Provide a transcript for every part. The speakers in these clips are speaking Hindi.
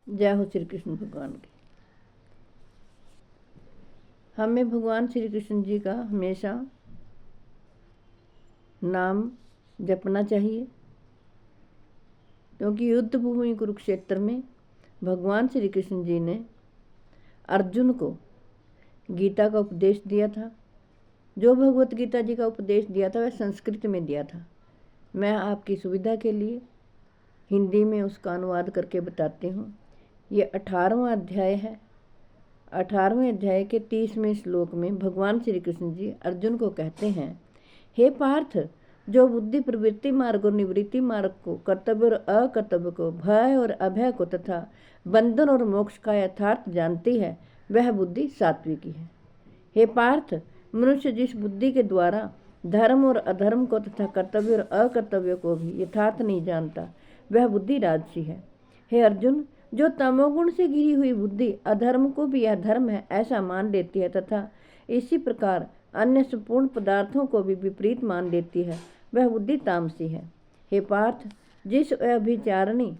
जय हो श्री कृष्ण भगवान की। हमें भगवान श्री कृष्ण जी का हमेशा नाम जपना चाहिए, क्योंकि युद्ध भूमि कुरुक्षेत्र में भगवान श्री कृष्ण जी ने अर्जुन को गीता का उपदेश दिया था। जो भगवत गीता जी का उपदेश दिया था वह संस्कृत में दिया था। मैं आपकी सुविधा के लिए हिंदी में उसका अनुवाद करके बताती हूँ। ये 18वां अध्याय है। 18वें अध्याय के 30वें श्लोक में भगवान श्री कृष्ण जी अर्जुन को कहते हैं, हे पार्थ, जो बुद्धि प्रवृत्ति मार्ग और निवृत्ति मार्ग को, कर्तव्य और अकर्तव्य को, भय और अभय को तथा बंधन और मोक्ष का यथार्थ जानती है, वह बुद्धि सात्विकी है। हे पार्थ, मनुष्य जिस बुद्धि के द्वारा धर्म और अधर्म को तथा कर्तव्य और अकर्तव्य को भी यथार्थ नहीं जानता, वह बुद्धि राजसी है। हे अर्जुन, जो तमोगुण से घिरी हुई बुद्धि अधर्म को भी यह धर्म है ऐसा मान लेती है तथा इसी प्रकार अन्य संपूर्ण पदार्थों को भी विपरीत मान लेती है, वह बुद्धि तामसी है। हे पार्थ, जिस अभिचारिणी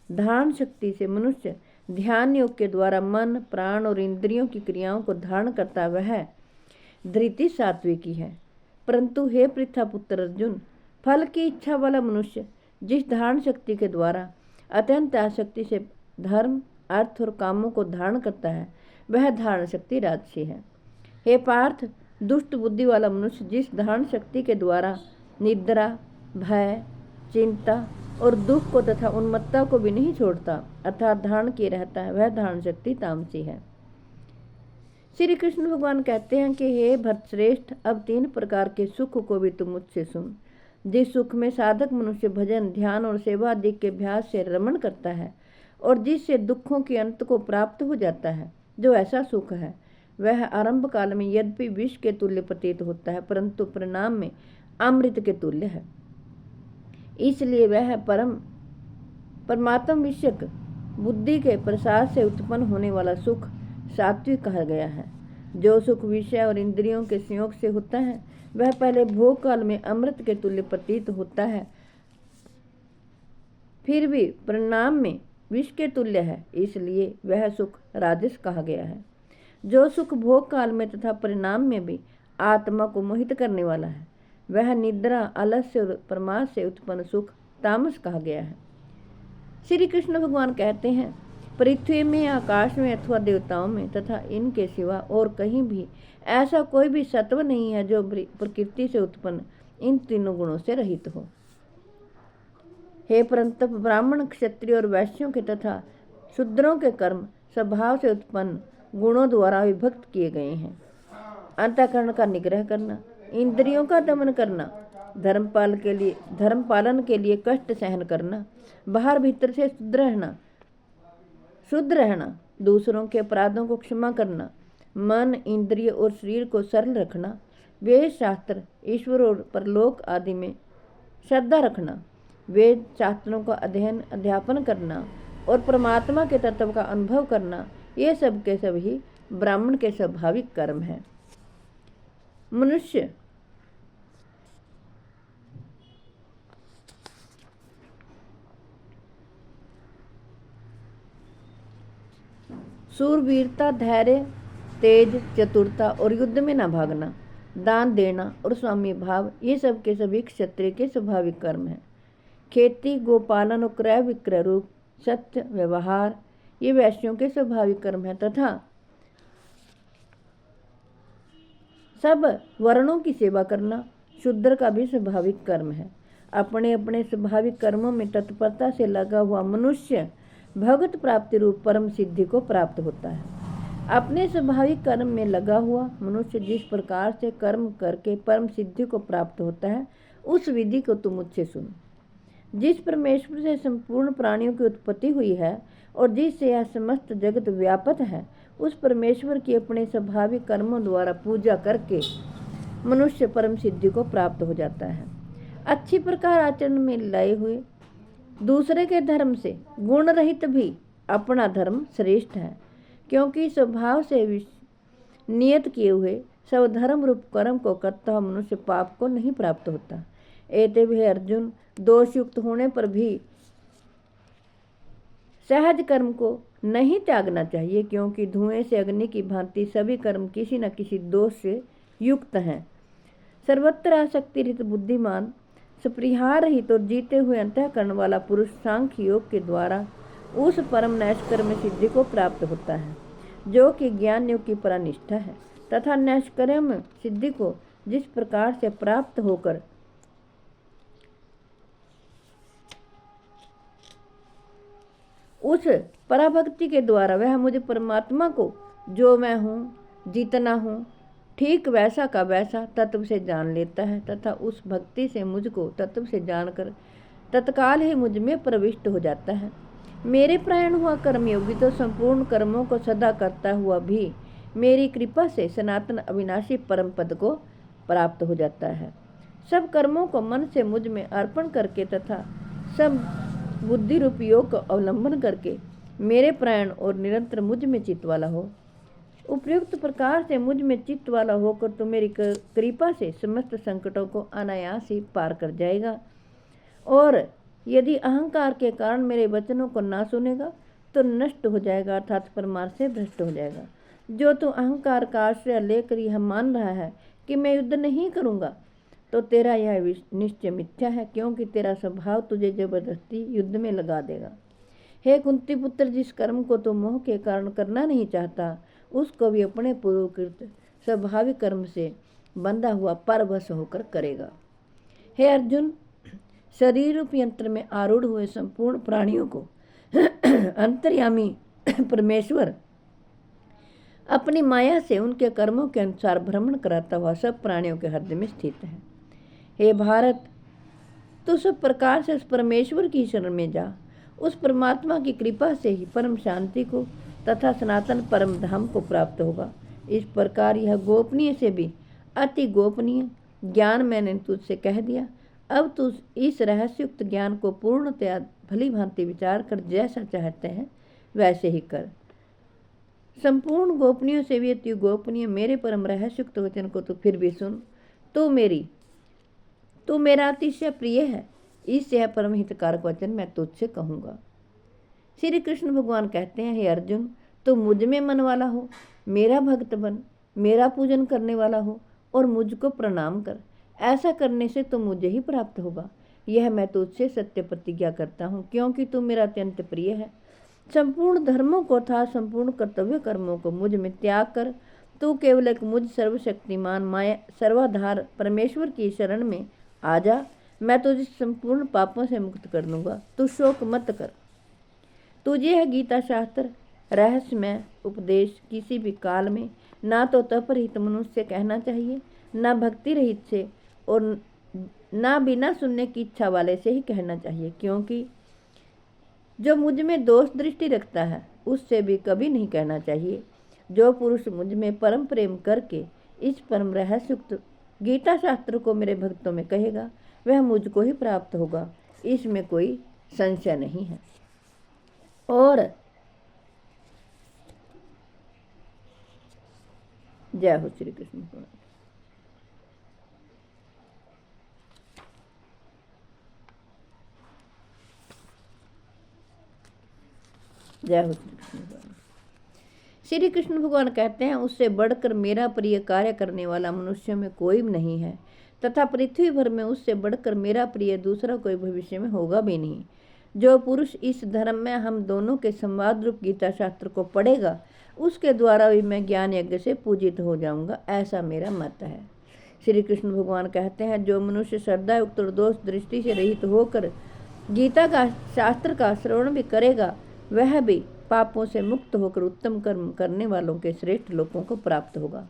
धारण शक्ति से मनुष्य ध्यान योग के द्वारा मन, प्राण और इंद्रियों की क्रियाओं को धारण करता है, वह धृति सात्विकी है। परंतु हे पृथा पुत्र अर्जुन, फल की इच्छा वाला मनुष्य जिस धारण शक्ति के द्वारा अत्यंत आसक्ति से धर्म, अर्थ और कामों को धारण करता है, वह धारण शक्ति राजसी है। हे पार्थ, दुष्ट बुद्धि वाला मनुष्य जिस धारण शक्ति के द्वारा निद्रा, भय, चिंता और दुख को तथा उन्मत्ता को भी नहीं छोड़ता अर्थात धारण किए रहता है, वह धारण शक्ति तामसी है। श्री कृष्ण भगवान कहते हैं कि हे भरतश्रेष्ठ, अब 3 प्रकार के सुख को भी तुम मुझसे सुन। जिस सुख में साधक मनुष्य भजन, ध्यान और सेवा आदि के अभ्यास से रमण करता है और जिससे दुखों के अंत को प्राप्त हो जाता है, जो ऐसा सुख है वह आरंभ काल में यद्यपि विष के तुल्य प्रतीत होता है, परंतु परिणाम में अमृत के तुल्य है। इसलिए वह परमात्म विषयक बुद्धि के प्रसाद से उत्पन्न होने वाला सुख सात्विक कहा गया है। जो सुख विषय और इंद्रियों के संयोग से होता है वह पहले भोग काल में अमृत के तुल्य प्रतीत होता है, फिर भी परिणाम में विष के तुल्य है, इसलिए वह सुख राजस कहा गया है। जो सुख भोग काल में तथा परिणाम में भी आत्मा को मोहित करने वाला है, वह निद्रा, आलस्य और प्रमाद से उत्पन्न सुख तामस कहा गया है। श्री कृष्ण भगवान कहते हैं, पृथ्वी में, आकाश में अथवा देवताओं में तथा इनके सिवा और कहीं भी ऐसा कोई भी सत्व नहीं है जो प्रकृति से उत्पन्न इन तीनों गुणों से रहित हो। हे परंतप, ब्राह्मण, क्षत्रिय और वैश्यों के तथा शूद्रों के कर्म स्वभाव से उत्पन्न गुणों द्वारा विभक्त किए गए हैं। अंतःकरण का निग्रह करना, इंद्रियों का दमन करना, धर्म पालन के लिए कष्ट सहन करना, बाहर भीतर से शुद्ध रहना, दूसरों के अपराधों को क्षमा करना, मन, इंद्रिय और शरीर को सरल रखना, वेद शास्त्र, ईश्वर और परलोक आदि में श्रद्धा रखना, वेद शास्त्रों का अध्ययन अध्यापन करना और परमात्मा के तत्व का अनुभव करना, ये सब के सभी ब्राह्मण के स्वाभाविक कर्म हैं। मनुष्य सूरवीरता, धैर्य, तेज, चतुरता और युद्ध में न भागना, दान देना और स्वामी भाव, ये सब के सभी क्षत्रिय के स्वाभाविक कर्म हैं। खेती, गोपालन और क्रय विक्रय रूप सत्य व्यवहार, ये वैश्यों के स्वाभाविक कर्म हैं तथा सब वर्णों की सेवा करना शूद्र का भी स्वाभाविक कर्म है। अपने अपने स्वाभाविक कर्मों में तत्परता से लगा हुआ मनुष्य भगवत प्राप्ति रूप परम सिद्धि को प्राप्त होता है। अपने स्वाभाविक कर्म में लगा हुआ मनुष्य जिस प्रकार से कर्म करके परम सिद्धि को प्राप्त होता है, उस विधि को तुम मुझसे सुन। जिस परमेश्वर से संपूर्ण प्राणियों की उत्पत्ति हुई है और जिससे यह समस्त जगत व्यापक है, उस परमेश्वर की अपने स्वाभाविक कर्मों द्वारा पूजा करके मनुष्य परम सिद्धि को प्राप्त हो जाता है। अच्छी प्रकार आचरण में लाए हुए दूसरे के धर्म से गुण रहित भी अपना धर्म श्रेष्ठ है, क्योंकि स्वभाव से नियत किए हुए सब धर्म रूप कर्म को करता हुआ मनुष्य पाप को नहीं प्राप्त होता। एतव हे अर्जुन, दोष युक्त होने पर भी सहज कर्म को नहीं त्यागना चाहिए, क्योंकि धुएं से अग्नि की भांति सभी कर्म किसी न किसी दोष से युक्त हैं। सर्वत्र आसक्ति रहित बुद्धिमान, स्पृहा रहित और जीते हुए अंतःकरण वाला पुरुष सांख्य योग के द्वारा उस परम नैष्कर्म सिद्धि को प्राप्त होता है जो कि ज्ञान योग की परानिष्ठा है, तथा नैष्कर्म सिद्धि को जिस प्रकार से प्राप्त होकर उस पराभक्ति के द्वारा वह मुझे परमात्मा को, जो मैं हूँ, जितना हूँ, ठीक वैसा का वैसा तत्व से जान लेता है, तथा उस भक्ति से मुझको तत्व से जानकर तत्काल ही मुझ में प्रविष्ट हो जाता है। मेरे प्रायण हुआ कर्मयोगी तो संपूर्ण कर्मों को सदा करता हुआ भी मेरी कृपा से सनातन अविनाशी परम पद को प्राप्त हो जाता है। सब कर्मों को मन से मुझ में अर्पण करके तथा सब बुद्धि रूप योग का अवलंबन करके मेरे प्राण और निरंतर मुझ में चित्त वाला हो। उपयुक्त प्रकार से मुझ में चित्त वाला होकर तो मेरी कृपा से समस्त संकटों को अनायास ही पार कर जाएगा। और यदि अहंकार के कारण मेरे वचनों को ना सुनेगा तो नष्ट हो जाएगा, अर्थात परमार्थ से भ्रष्ट हो जाएगा। जो तू अहंकार का आश्रय लेकर यह मान रहा है कि मैं युद्ध नहीं करूँगा, तो तेरा यह निश्चय मिथ्या है, क्योंकि तेरा स्वभाव तुझे जबरदस्ती युद्ध में लगा देगा। हे कुंती पुत्र, जिस कर्म को तू मोह के कारण करना नहीं चाहता, उसको भी अपने पूर्वकृत स्वाभाविक कर्म से बंधा हुआ परवश होकर करेगा। हे अर्जुन, शरीर रूप यंत्र में आरूढ़ हुए संपूर्ण प्राणियों को अंतर्यामी परमेश्वर अपनी माया से उनके कर्मों के अनुसार भ्रमण कराता हुआ सब प्राणियों के हृदय में स्थित है। हे भारत, तू सब प्रकार से उस परमेश्वर की शरण में जा। उस परमात्मा की कृपा से ही परम शांति को तथा सनातन परम धाम को प्राप्त होगा। इस प्रकार यह गोपनीय से भी अति गोपनीय ज्ञान मैंने तुझसे कह दिया। अब तू इस रहस्युक्त ज्ञान को पूर्णतया भली भांति विचार कर जैसा चाहते हैं वैसे ही कर। संपूर्ण गोपनीयों से भी अति गोपनीय मेरे परम रहस्युक्त वचन को तू फिर भी सुन। तू मेरा अतिशय प्रिय है, इस यह परम हितकारक वचन मैं तुझसे कहूँगा। श्री कृष्ण भगवान कहते हैं, हे अर्जुन, तू मुझ में मन वाला हो, मेरा भक्त बन, मेरा पूजन करने वाला हो और मुझको प्रणाम कर। ऐसा करने से तो मुझे ही प्राप्त होगा। यह मैं तुझसे सत्य प्रतिज्ञा करता हूँ, क्योंकि तू मेरा अत्यंत प्रिय है। संपूर्ण धर्मों को तथा संपूर्ण कर्तव्य कर्मों को मुझ में त्याग कर तू केवल एक मुझ सर्वशक्तिमान माया सर्वाधार परमेश्वर की शरण में आ जा। मैं तुझे संपूर्ण पापों से मुक्त कर दूंगा। तू शोक मत कर। तुझे यह गीता शास्त्र रहस्यमय उपदेश किसी भी काल में ना तो तप रहित मनुष्य से कहना चाहिए, ना भक्ति रहित से, और ना बिना सुनने की इच्छा वाले से ही कहना चाहिए, क्योंकि जो मुझ में दोष दृष्टि रखता है उससे भी कभी नहीं कहना चाहिए। जो पुरुष मुझ में परम प्रेम करके इस परम रहस्युक्त गीता शास्त्र को मेरे भक्तों में कहेगा, वह मुझको ही प्राप्त होगा, इसमें कोई संशय नहीं है। और जय हो श्री कृष्ण। जय हो श्री कृष्ण भगवान। श्री कृष्ण भगवान कहते हैं, उससे बढ़कर मेरा प्रिय कार्य करने वाला मनुष्य में कोई नहीं है, तथा पृथ्वी भर में उससे बढ़कर मेरा प्रिय दूसरा कोई भविष्य में होगा भी नहीं। जो पुरुष इस धर्म में हम दोनों के संवाद रूप गीता शास्त्र को पढ़ेगा, उसके द्वारा भी मैं ज्ञान यज्ञ से पूजित हो जाऊंगा, ऐसा मेरा मत है। श्री कृष्ण भगवान कहते हैं, जो मनुष्य श्रद्धा युक्त और दोष दृष्टि से रहित होकर गीता का शास्त्र का श्रवण भी करेगा, वह भी पापों से मुक्त होकर उत्तम कर्म करने वालों के श्रेष्ठ लोगों को प्राप्त होगा।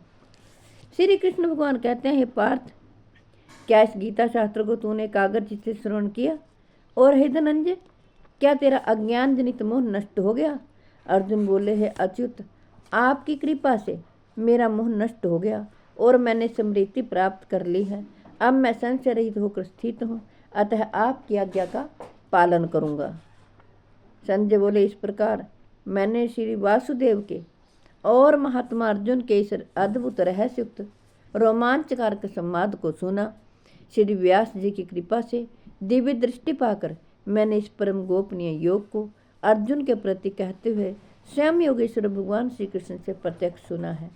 श्री कृष्ण भगवान कहते हैं, हे पार्थ, क्या इस गीता शास्त्र को तूने एकाग्र से श्रवण किया? और हे धनंजय, क्या तेरा अज्ञान जनित मोह नष्ट हो गया? अर्जुन बोले, हे अच्युत, आपकी कृपा से मेरा मोह नष्ट हो गया और मैंने समृद्धि प्राप्त कर ली है। अब मैं संशय रहित होकर स्थित हूँ, अतः आपकी आज्ञा का पालन करूँगा। संजय बोले, इस प्रकार मैंने श्री वासुदेव के और महात्मा अर्जुन के इस अद्भुत रहस्युक्त रोमांचकारक संवाद को सुना। श्री व्यास जी की कृपा से दिव्य दृष्टि पाकर मैंने इस परम गोपनीय योग को अर्जुन के प्रति कहते हुए स्वयं योगेश्वर भगवान श्री कृष्ण से प्रत्यक्ष सुना है।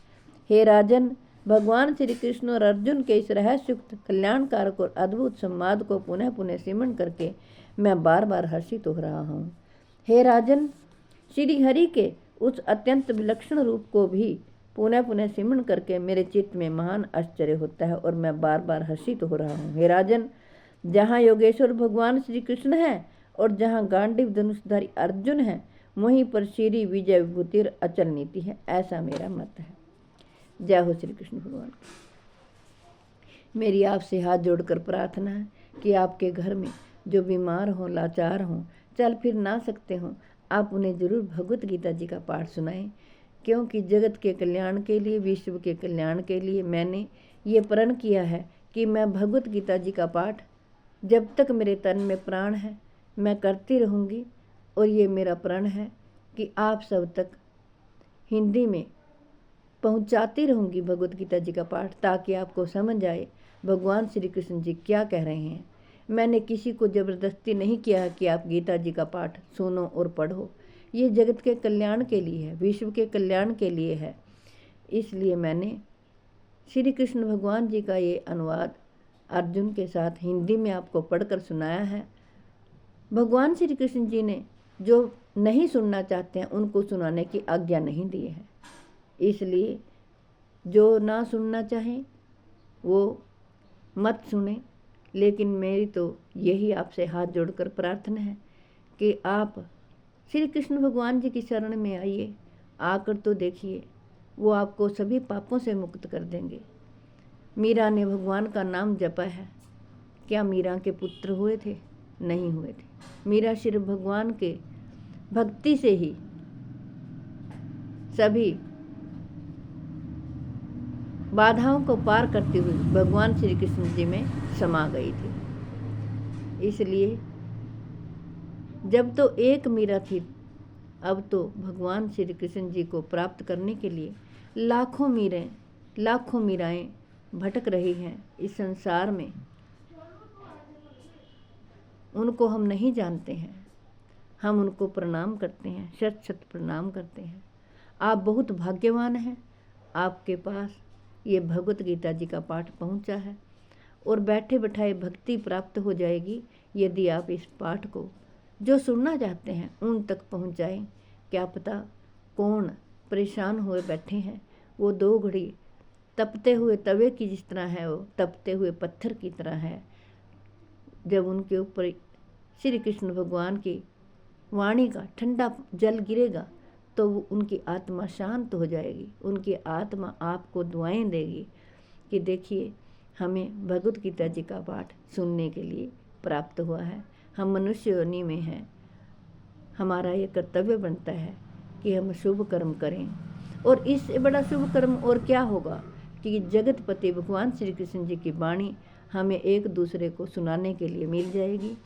हे राजन, भगवान श्री कृष्ण और अर्जुन के इस रहस्युक्त कल्याणकारक और अद्भुत संवाद को पुनः पुनः सिमरण करके मैं बार बार हर्षित हो रहा हूँ। हे राजन, श्री हरि के उस अत्यंत विलक्षण रूप को भी पुनः पुनः सिमरण करके मेरे चित्त में महान आश्चर्य होता है और मैं बार बार हर्षित हो रहा हूँ। हे राजन, जहाँ योगेश्वर भगवान श्री कृष्ण है और जहाँ गांडीव धनुषधारी अर्जुन है, वहीं पर श्री विजय विभूति और अचल नीति है, ऐसा मेरा मत है। जय हो श्री कृष्ण भगवान। मेरी आपसे हाथ जोड़कर प्रार्थना है कि आपके घर में जो बीमार हों, लाचार हों, चल फिर ना सकते हों, आप उन्हें जरूर भगवत गीता जी का पाठ सुनाएं, क्योंकि जगत के कल्याण के लिए, विश्व के कल्याण के लिए मैंने ये प्रण किया है कि मैं भगवत गीता जी का पाठ जब तक मेरे तन में प्राण है मैं करती रहूँगी। और ये मेरा प्रण है कि आप सब तक हिंदी में पहुँचाती रहूँगी भगवत गीता जी का पाठ, ताकि आपको समझ आए भगवान श्री कृष्ण जी क्या कह रहे हैं। मैंने किसी को ज़बरदस्ती नहीं किया है कि आप गीता जी का पाठ सुनो और पढ़ो। ये जगत के कल्याण के लिए है, विश्व के कल्याण के लिए है। इसलिए मैंने श्री कृष्ण भगवान जी का ये अनुवाद अर्जुन के साथ हिंदी में आपको पढ़कर सुनाया है। भगवान श्री कृष्ण जी ने जो नहीं सुनना चाहते हैं उनको सुनाने की आज्ञा नहीं दी है। इसलिए जो ना सुनना चाहें वो मत सुने। लेकिन मेरी तो यही आपसे हाथ जोड़कर प्रार्थना है कि आप श्री कृष्ण भगवान जी की शरण में आइए, आकर तो देखिए, वो आपको सभी पापों से मुक्त कर देंगे। मीरा ने भगवान का नाम जपा है, क्या मीरा के पुत्र हुए थे? नहीं हुए थे। मीरा सिर्फ भगवान के भक्ति से ही सभी बाधाओं को पार करते हुए भगवान श्री कृष्ण जी में समा गई थी। इसलिए जब तो एक मीरा थी, अब तो भगवान श्री कृष्ण जी को प्राप्त करने के लिए लाखों मीराएं भटक रही हैं इस संसार में। उनको हम नहीं जानते हैं, हम उनको प्रणाम करते हैं, शत शत प्रणाम करते हैं। आप बहुत भाग्यवान हैं, आपके पास ये भगवत गीता जी का पाठ पहुंचा है और बैठे बैठाए भक्ति प्राप्त हो जाएगी यदि आप इस पाठ को जो सुनना चाहते हैं उन तक पहुंचाएं। क्या पता कौन परेशान हुए बैठे हैं, वो 2 घड़ी तपते हुए तवे की जिस तरह है, वो तपते हुए पत्थर की तरह है। जब उनके ऊपर श्री कृष्ण भगवान की वाणी का ठंडा जल गिरेगा तो उनकी आत्मा शांत हो जाएगी। उनकी आत्मा आपको दुआएं देगी कि देखिए, हमें भगवत गीता जी का पाठ सुनने के लिए प्राप्त हुआ है, हम मनुष्य योनि में हैं, हमारा ये कर्तव्य बनता है कि हम शुभ कर्म करें। और इससे बड़ा शुभ कर्म और क्या होगा कि जगतपति भगवान श्री कृष्ण जी की वाणी हमें एक दूसरे को सुनाने के लिए मिल जाएगी।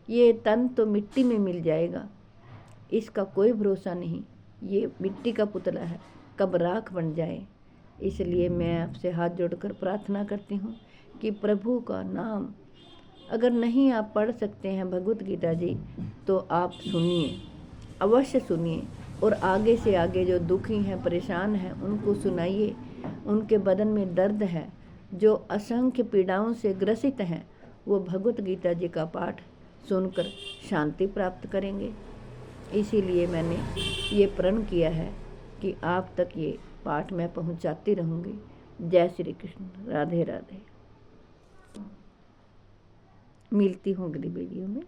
ये तन तो मिट्टी में मिल जाएगा, इसका कोई भरोसा नहीं। ये मिट्टी का पुतला है, कब राख बन जाए। इसलिए मैं आपसे हाथ जोड़कर प्रार्थना करती हूँ कि प्रभु का नाम अगर नहीं आप पढ़ सकते हैं भगवत गीता जी, तो आप सुनिए, अवश्य सुनिए। और आगे से आगे जो दुखी हैं, परेशान हैं, उनको सुनाइए। उनके बदन में दर्द है, जो असंख्य पीड़ाओं से ग्रसित हैं, वो भगवत गीता जी का पाठ सुनकर शांति प्राप्त करेंगे। इसीलिए मैंने ये प्रण किया है कि आप तक ये पाठ मैं पहुंचाती रहूँगी। जय श्री कृष्ण, राधे राधे। मिलती हूँ अगली वीडियो में।